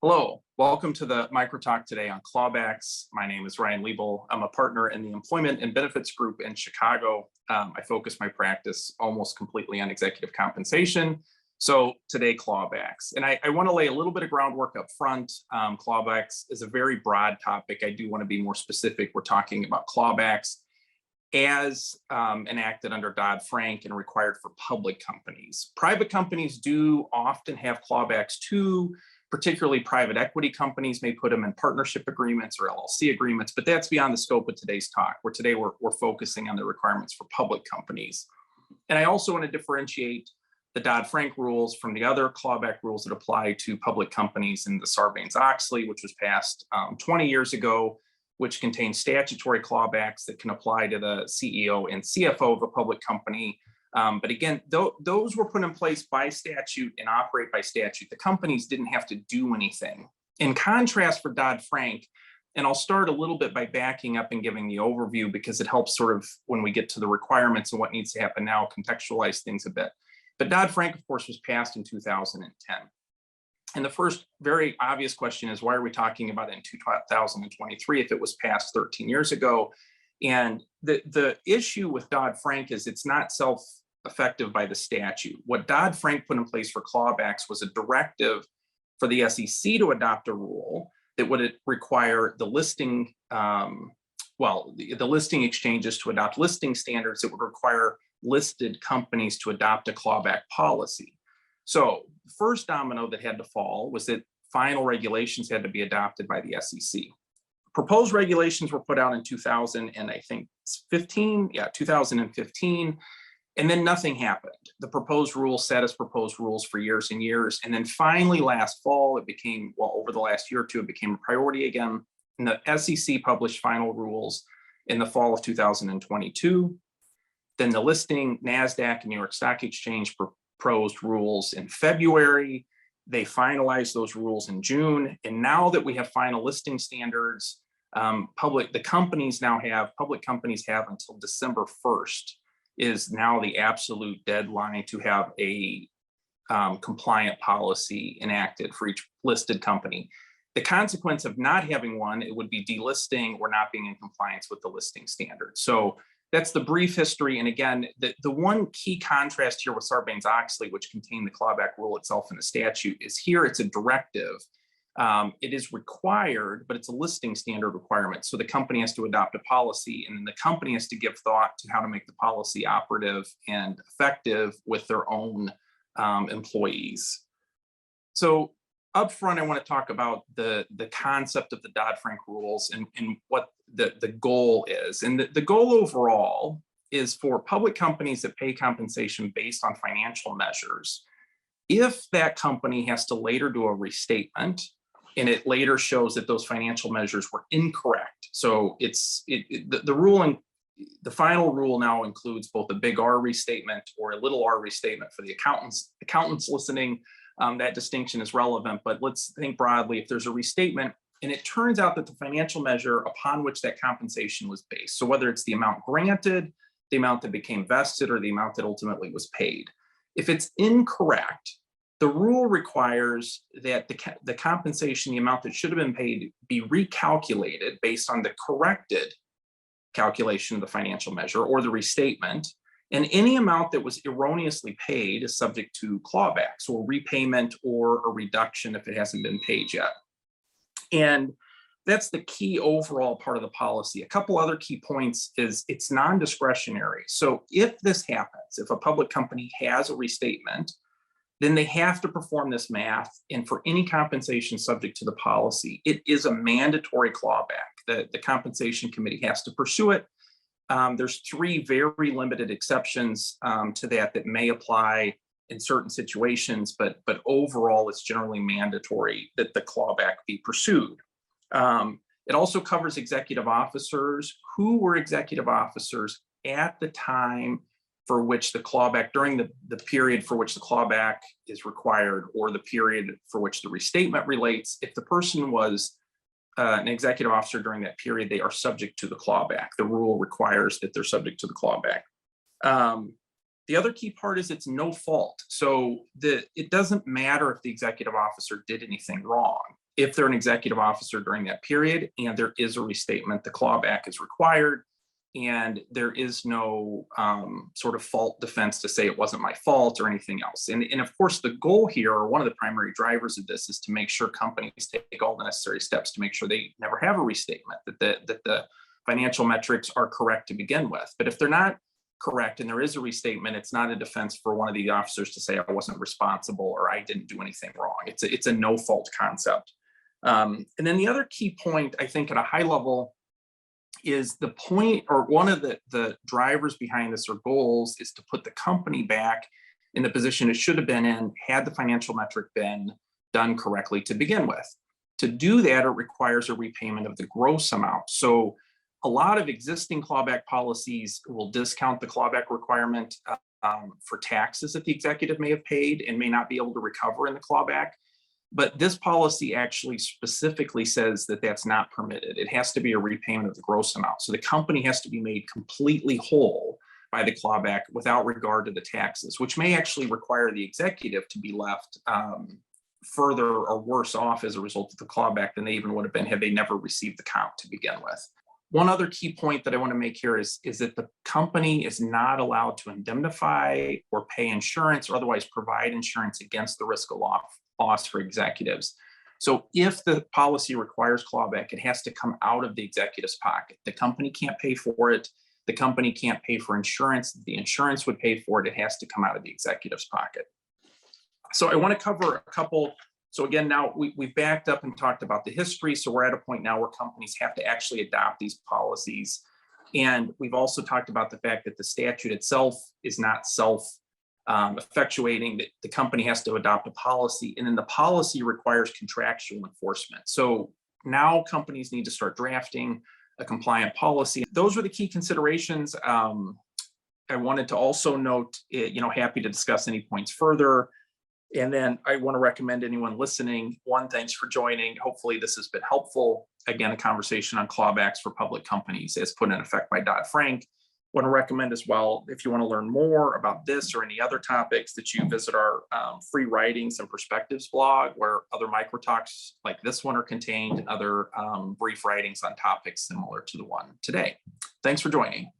Hello, welcome to the Microtalk today on Clawbacks. My name is Ryan Liebl. I'm a partner in the Employment and Benefits Group in Chicago. I focus my practice almost completely on executive compensation. So today, clawbacks. And I want to lay a little bit of groundwork up front. Clawbacks is a very broad topic. I do want to be more specific. We're talking about clawbacks as enacted under Dodd-Frank and required for public companies. Private companies do often have clawbacks too. Particularly private equity companies may put them in partnership agreements or LLC agreements, but that's beyond the scope of today's talk, where today we're focusing on the requirements for public companies. And I also want to differentiate the Dodd-Frank rules from the other clawback rules that apply to public companies in the Sarbanes-Oxley, which was passed 20 years ago, which contains statutory clawbacks that can apply to the CEO and CFO of a public company. But again, those were put in place by statute and operate by statute. The companies didn't have to do anything. In contrast for Dodd-Frank, and I'll start a little bit by backing up and giving the overview because it helps sort of when we get to the requirements and what needs to happen now, contextualize things a bit. But Dodd-Frank, of course, was passed in 2010. And the first very obvious question is, why are we talking about it in 2023 if it was passed 13 years ago? And the issue with Dodd-Frank is it's not effective by the statute. What Dodd-Frank put in place for clawbacks was a directive for the SEC to adopt a rule that would require the listing, the listing exchanges to adopt listing standards that would require listed companies to adopt a clawback policy. So the first domino that had to fall was that final regulations had to be adopted by the SEC. Proposed regulations were put out in 2015, and then nothing happened. The proposed rules sat as proposed rules for years and years. And then finally last fall, it became, over the last year or two, it became a priority again. And the SEC published final rules in the fall of 2022. Then the listing, NASDAQ and New York Stock Exchange proposed rules in February. They finalized those rules in June. And now that we have final listing standards, public companies have until December 1st is now the absolute deadline to have a compliant policy enacted for each listed company. The consequence of not having one, it would be delisting or not being in compliance with the listing standards. So that's the brief history. And again, the one key contrast here with Sarbanes-Oxley, which contained the clawback rule itself in the statute, is here it's a directive. It is required, but it's a listing standard requirement. So the company has to adopt a policy, and then the company has to give thought to how to make the policy operative and effective with their own employees. So up front, I want to talk about the concept of the Dodd-Frank rules and what the goal is. And the goal overall is for public companies that pay compensation based on financial measures. If that company has to later do a restatement, and it later shows that those financial measures were incorrect. So the final rule now includes both a big R restatement or a little r restatement for the accountants listening. That distinction is relevant, but let's think broadly. If there's a restatement and it turns out that the financial measure upon which that compensation was based, so whether it's the amount granted, the amount that became vested, or the amount that ultimately was paid, if it's incorrect, the rule requires that the compensation, the amount that should have been paid, be recalculated based on the corrected calculation of the financial measure or the restatement. And any amount that was erroneously paid is subject to clawbacks or repayment or a reduction if it hasn't been paid yet. And that's the key overall part of the policy. A couple other key points is it's non-discretionary. So if this happens, if a public company has a restatement, then they have to perform this math. And for any compensation subject to the policy, it is a mandatory clawback. The compensation committee has to pursue it. There's three very limited exceptions to that may apply in certain situations, but overall, it's generally mandatory that the clawback be pursued. It also covers executive officers who were executive officers at the time for which the clawback, during the period for which the clawback is required, or the period for which the restatement relates. If the person was an executive officer during that period, they are subject to the clawback. The rule requires that they're subject to the clawback. The other key part is it's no fault. So it doesn't matter if the executive officer did anything wrong. If they're an executive officer during that period and there is a restatement, the clawback is required, and there is no sort of fault defense to say it wasn't my fault or anything else. And of course, the goal here, or one of the primary drivers of this, is to make sure companies take all the necessary steps to make sure they never have a restatement, that the financial metrics are correct to begin with. But if they're not correct and there is a restatement, it's not a defense for one of the officers to say I wasn't responsible or I didn't do anything wrong. It's a no fault concept. And then the other key point, I think, at a high level is the point, or one of the drivers behind this, or goals, is to put the company back in the position it should have been in had the financial metric been done correctly to begin with. To do that, it requires a repayment of the gross amount. So a lot of existing clawback policies will discount the clawback requirement for taxes that the executive may have paid and may not be able to recover in the clawback. But this policy actually specifically says that that's not permitted. It has to be a repayment of the gross amount. So the company has to be made completely whole by the clawback without regard to the taxes, which may actually require the executive to be left further or worse off as a result of the clawback than they even would have been had they never received the count to begin with. One other key point that I want to make here is that the company is not allowed to indemnify or pay insurance or otherwise provide insurance against the risk of loss for executives. So if the policy requires clawback, it has to come out of the executive's pocket. The company can't pay for it. The company can't pay for insurance. The insurance would pay for it. It has to come out of the executive's pocket. So I want to cover a couple. So again, now we've backed up and talked about the history. So we're at a point now where companies have to actually adopt these policies. And we've also talked about the fact that the statute itself is not self-effectuating, that the company has to adopt a policy, and then the policy requires contractual enforcement. So now companies need to start drafting a compliant policy. Those were the key considerations. I wanted to also note, happy to discuss any points further. And then I want to recommend anyone listening, one, thanks for joining. Hopefully this has been helpful. Again, a conversation on clawbacks for public companies as put in effect by Dodd-Frank. Want to recommend as well, if you want to learn more about this or any other topics, that you visit our free writings and perspectives blog, where other microtalks like this one are contained, and other brief writings on topics similar to the one today. Thanks for joining.